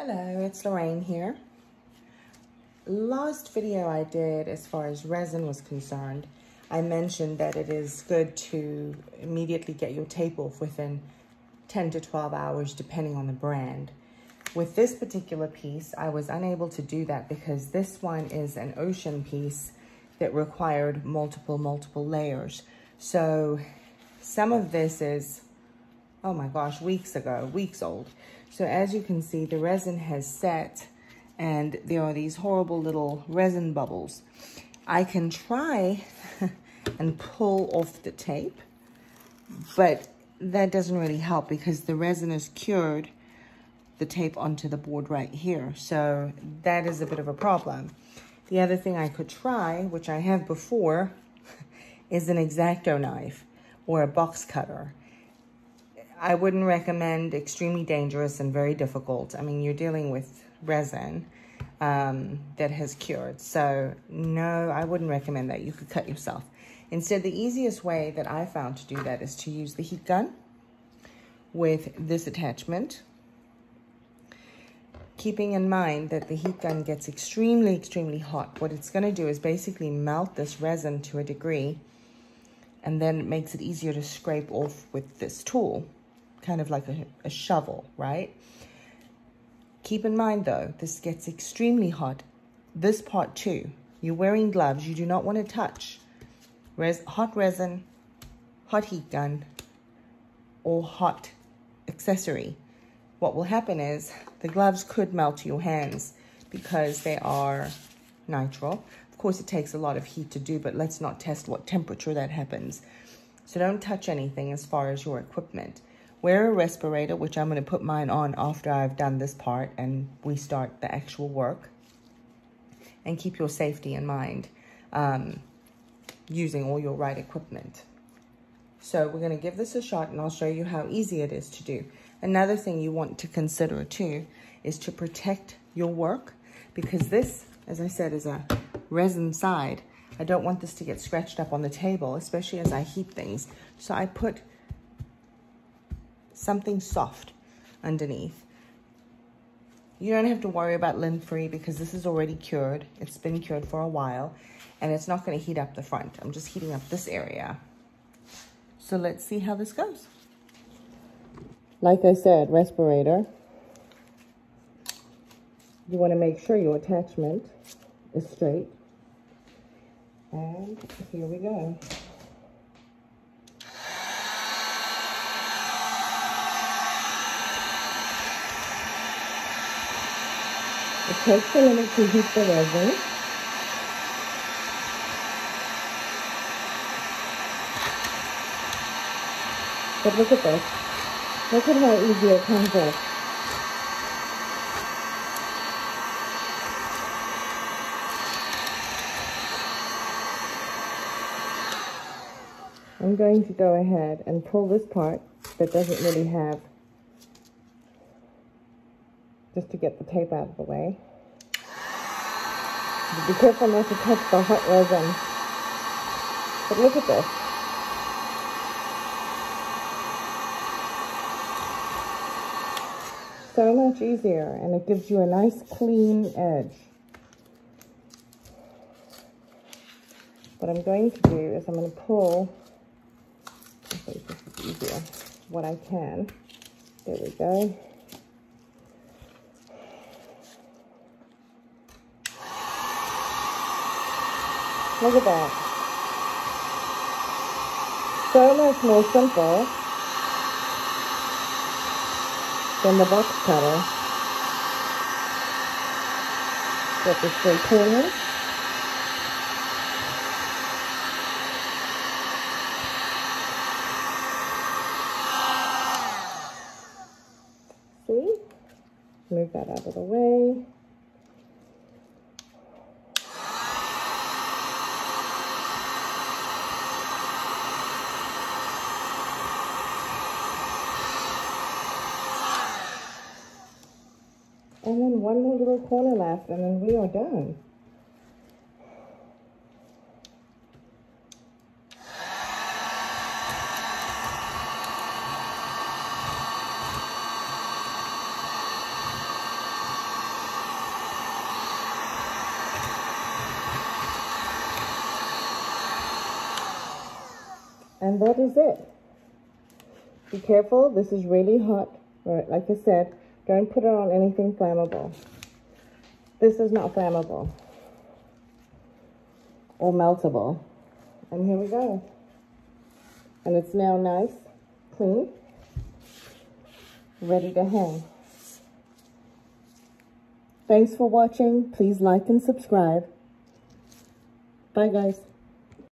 Hello, it's Lorraine here. Last video I did as far as resin was concerned, I mentioned that it is good to immediately get your tape off within 10 to 12 hours depending on the brand. With this particular piece, I was unable to do that because this one is an ocean piece that required multiple layers. So some of this is, oh my gosh, weeks old. So as you can see, the resin has set and there are these horrible little resin bubbles. I can try and pull off the tape, but that doesn't really help because the resin has cured the tape onto the board right here. So that is a bit of a problem. The other thing I could try, which I have before, is an X-Acto knife or a box cutter. I wouldn't recommend, extremely dangerous and very difficult. I mean, you're dealing with resin that has cured. So no, I wouldn't recommend that. You could cut yourself. Instead, the easiest way that I found to do that is to use the heat gun with this attachment. Keeping in mind that the heat gun gets extremely hot. What it's gonna do is basically melt this resin to a degree, and then it makes it easier to scrape off with this tool. Kind of like a shovel, right? Keep in mind though, this gets extremely hot. This part too. You're wearing gloves. You do not want to touch hot resin, hot heat gun, or hot accessory. What will happen is the gloves could melt to your hands because they are nitrile. Of course, it takes a lot of heat to do, but let's not test what temperature that happens. So don't touch anything as far as your equipment. Wear a respirator, which I'm going to put mine on after I've done this part and we start the actual work. And keep your safety in mind, using all your right equipment. So we're going to give this a shot and I'll show you how easy it is to do. Another thing you want to consider too is to protect your work, because this, as I said, is a resin side. I don't want this to get scratched up on the table, especially as I heat things. So I put something soft underneath. You don't have to worry about lint-free because this is already cured. It's been cured for a while and it's not going to heat up the front. I'm just heating up this area. So let's see how this goes. Like I said, respirator. You want to make sure your attachment is straight. And here we go. It takes a minute to heat the resin. But look at this. Look at how easy it comes off. I'm going to go ahead and pull this part that doesn't really have, just to get the tape out of the way. Be careful not to touch the hot resin. But look at this. So much easier, and it gives you a nice clean edge. What I'm going to do is I'm going to pull, I think this is easier, what I can. There we go. Look at that. So much more simple than the box cutter. Get this straight corner. See? Move that out of the way. And then one more little corner left, and then we are done. And that is it. Be careful, this is really hot. Right, like I said, don't put it on anything flammable. This is not flammable or meltable. And here we go. And it's now nice, clean, ready to hang. Thanks for watching. Please like and subscribe. Bye, guys.